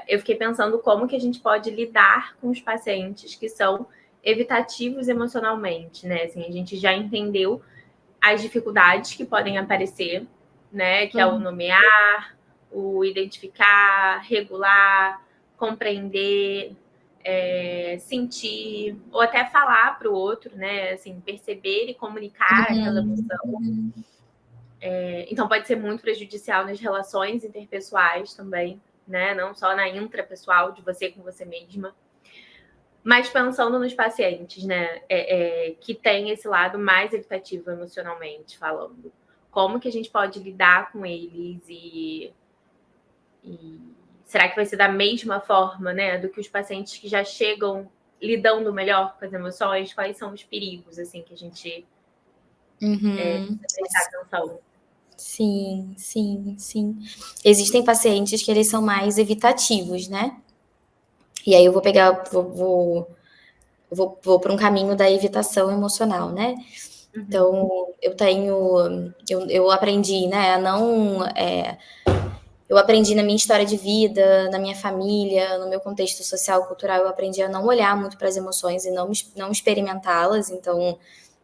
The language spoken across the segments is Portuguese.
eu fiquei pensando como que a gente pode lidar com os pacientes que são evitativos emocionalmente, né? Assim, a gente já entendeu as dificuldades que podem aparecer, né? Que é o nomear, o identificar, regular, compreender, sentir, ou até falar para o outro, né? Assim, perceber e comunicar aquela emoção. Então, pode ser muito prejudicial nas relações interpessoais também, né? Não só na intrapessoal, de você com você mesma. Mas pensando nos pacientes, né? Que tem esse lado mais evitativo emocionalmente falando. Como que a gente pode lidar com eles e será que vai ser da mesma forma, né? Do que os pacientes que já chegam lidando melhor com as emoções? Quais são os perigos, assim, que a gente precisa prestar atenção? Sim, sim, sim. Existem pacientes que eles são mais evitativos, né? E aí eu vou pegar, vou para um caminho da evitação emocional, né? Então, eu aprendi, né, a não, eu aprendi na minha história de vida, na minha família, no meu contexto social, cultural, eu aprendi a não olhar muito para as emoções e não experimentá-las. Então,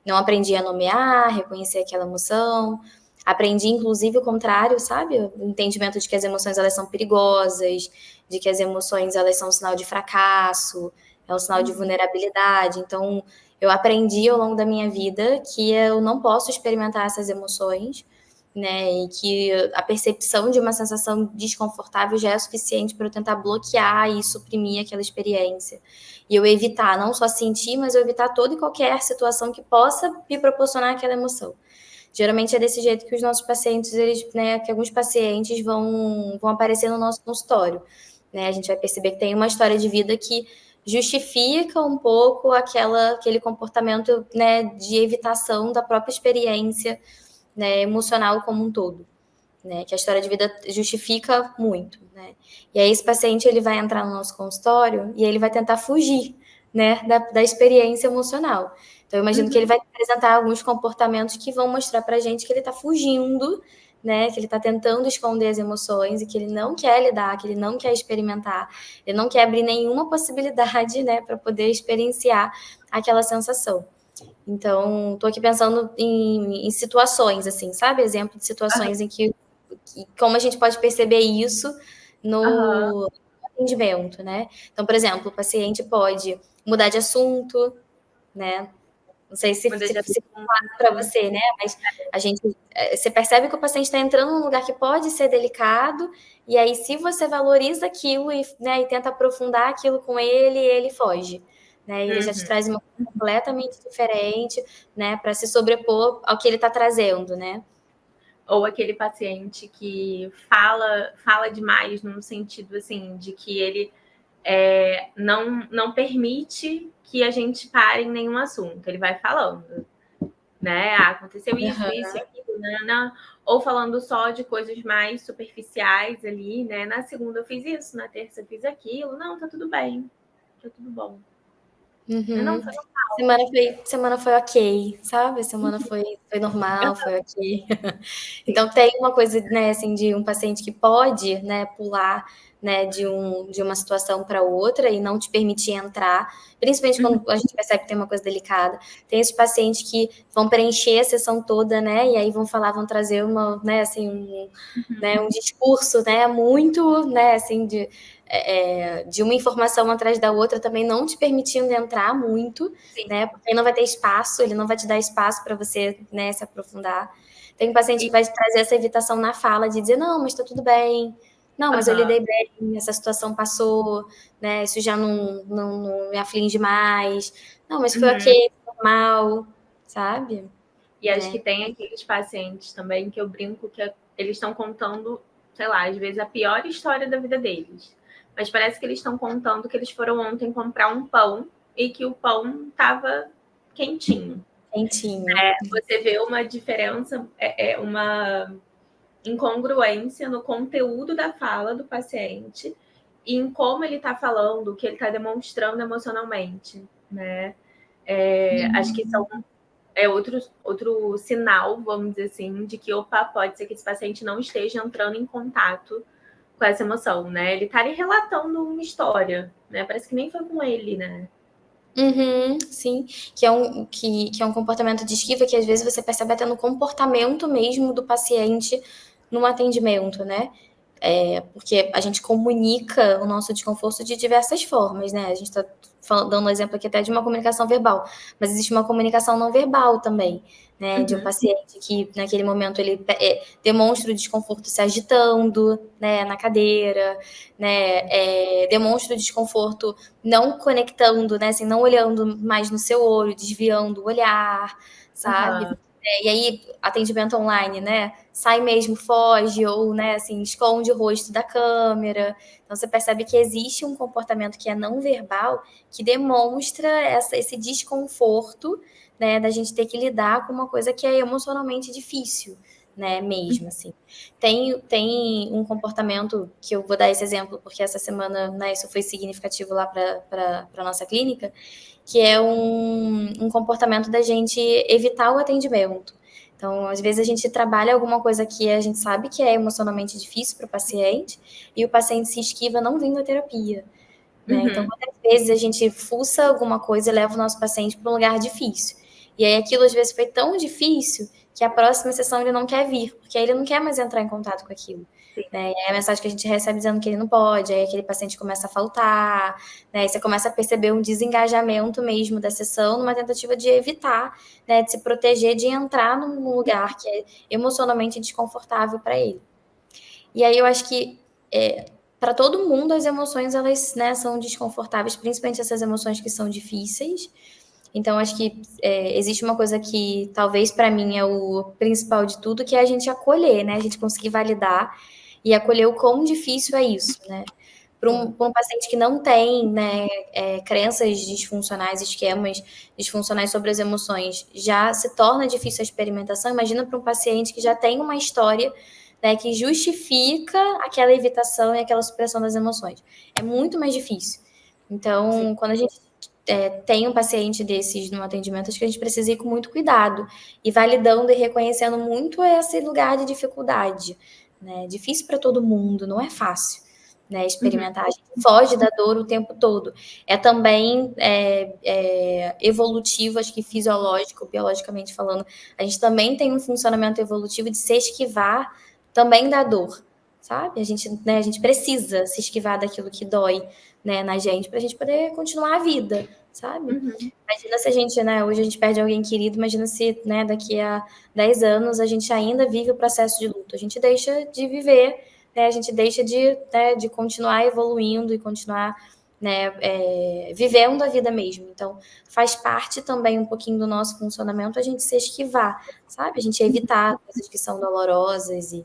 não aprendi a nomear, reconhecer aquela emoção. Aprendi, inclusive, o contrário, sabe? O entendimento de que as emoções, elas são perigosas, de que as emoções, elas são um sinal de fracasso, é um sinal de vulnerabilidade. Então, eu aprendi ao longo da minha vida que eu não posso experimentar essas emoções, né? E que a percepção de uma sensação desconfortável já é suficiente para eu tentar bloquear e suprimir aquela experiência. E eu evitar, não só sentir, mas eu evitar toda e qualquer situação que possa me proporcionar aquela emoção. Geralmente é desse jeito que os nossos pacientes, eles, né, que alguns pacientes vão aparecer no nosso consultório, né? A gente vai perceber que tem uma história de vida que justifica um pouco aquele comportamento, né, de evitação da própria experiência, né, emocional como um todo, né, que a história de vida justifica muito, né. E aí esse paciente, ele vai entrar no nosso consultório e ele vai tentar fugir, né, da experiência emocional. Então eu imagino que ele vai apresentar alguns comportamentos que vão mostrar pra gente que ele está fugindo, né, que ele está tentando esconder as emoções e que ele não quer lidar, que ele não quer experimentar, ele não quer abrir nenhuma possibilidade, né, para poder experienciar aquela sensação. Então, estou aqui pensando em situações, assim, sabe? Exemplo de situações em que como a gente pode perceber isso no atendimento, né? Então, por exemplo, o paciente pode mudar de assunto, né? Não sei se claro para você, né? Mas você percebe que o paciente está entrando num lugar que pode ser delicado, e aí, se você valoriza aquilo né, e tenta aprofundar aquilo com ele, ele foge. Né? E ele já te traz uma coisa completamente diferente, né? Para se sobrepor ao que ele está trazendo, né? Ou aquele paciente que fala demais num sentido assim de que ele não permite que a gente pare em nenhum assunto. Ele vai falando, né? Aconteceu isso, isso, aquilo, né? Ou falando só de coisas mais superficiais ali, né? Na segunda eu fiz isso, na terça eu fiz aquilo. Não, tá tudo bem, tá tudo bom. Não, foi normal. Semana foi ok, sabe? A semana foi normal, foi ok. Então tem uma coisa, né, assim, de um paciente que pode, né, pular, né, de uma situação para outra e não te permitir entrar, principalmente quando a gente percebe que tem uma coisa delicada. Tem esses pacientes que vão preencher a sessão toda, né, e aí vão falar, vão trazer uma, né, assim, né, um discurso, né, muito, né, assim, de uma informação atrás da outra, também não te permitindo entrar muito, né, porque aí não vai ter espaço, ele não vai te dar espaço para você, né, se aprofundar. Tem um paciente que vai trazer essa evitação na fala, de dizer, não, mas tá tudo bem, não, mas eu lidei bem, essa situação passou, né, isso já não me aflige mais, não, mas foi ok, normal, sabe? E acho que tem aqueles pacientes também que eu brinco que eles estão contando, sei lá, às vezes a pior história da vida deles. Mas parece que eles estão contando que eles foram ontem comprar um pão e que o pão estava quentinho. Quentinho. Você vê uma diferença, uma incongruência no conteúdo da fala do paciente e em como ele está falando, o que ele está demonstrando emocionalmente, né? Acho que são outro sinal, vamos dizer assim, de que, opa, pode ser que esse paciente não esteja entrando em contato com essa emoção, né? Ele tá ali relatando uma história, né? Parece que nem foi com ele, né? Uhum, sim, que é um comportamento de esquiva que às vezes você percebe até no comportamento mesmo do paciente no atendimento, né? Porque a gente comunica o nosso desconforto de diversas formas, né? A gente está dando um exemplo aqui até de uma comunicação verbal, mas existe uma comunicação não verbal também, né? De um paciente que naquele momento ele demonstra o desconforto se agitando, né, na cadeira, né? Demonstra o desconforto não conectando, né? Assim, não olhando mais no seu olho, desviando o olhar, sabe? Uhum. E aí, atendimento online, né? Sai mesmo, foge, ou, né, assim, esconde o rosto da câmera. Então, você percebe que existe um comportamento que é não verbal, que demonstra esse desconforto, né, da gente ter que lidar com uma coisa que é emocionalmente difícil, né, mesmo, assim. Tem um comportamento, que eu vou dar esse exemplo, porque essa semana, né, isso foi significativo lá para a nossa clínica, que é um comportamento da gente evitar o atendimento. Então, às vezes a gente trabalha alguma coisa que a gente sabe que é emocionalmente difícil para o paciente e o paciente se esquiva não vindo à terapia, né? Então, quantas vezes a gente fuça alguma coisa e leva o nosso paciente para um lugar difícil. E aí aquilo às vezes foi tão difícil que a próxima sessão ele não quer vir, porque aí ele não quer mais entrar em contato com aquilo. Né? E aí a mensagem que a gente recebe dizendo que ele não pode, aí aquele paciente começa a faltar, né? E você começa a perceber um desengajamento mesmo da sessão, numa tentativa de evitar, né, de se proteger de entrar num lugar que é emocionalmente desconfortável para ele. E aí eu acho que para todo mundo as emoções elas, né, são desconfortáveis, principalmente essas emoções que são difíceis. Então acho que existe uma coisa que talvez para mim é o principal de tudo, que é a gente acolher, né? A gente conseguir validar e acolher o quão difícil é isso, né? Para um paciente que não tem, né, crenças disfuncionais, esquemas disfuncionais sobre as emoções, já se torna difícil a experimentação. Imagina para um paciente que já tem uma história, né, que justifica aquela evitação e aquela supressão das emoções. É muito mais difícil. Então, quando a gente tem um paciente desses no atendimento, acho que a gente precisa ir com muito cuidado e validando e reconhecendo muito esse lugar de dificuldade. Né? Difícil para todo mundo, não é fácil. Né, experimentar, a gente foge da dor o tempo todo. É também evolutivo, acho que fisiológico, biologicamente falando, a gente também tem um funcionamento evolutivo de se esquivar também da dor, sabe? A gente precisa se esquivar daquilo que dói, né, na gente, para a gente poder continuar a vida, sabe? Imagina se a gente, né, hoje a gente perde alguém querido, imagina se, né, daqui a 10 anos a gente ainda vive o processo de luto, a gente deixa de viver, né, a gente deixa de continuar evoluindo e continuar, né, vivendo a vida mesmo. Então, faz parte também um pouquinho do nosso funcionamento a gente se esquivar, sabe? A gente evitar coisas que são dolorosas e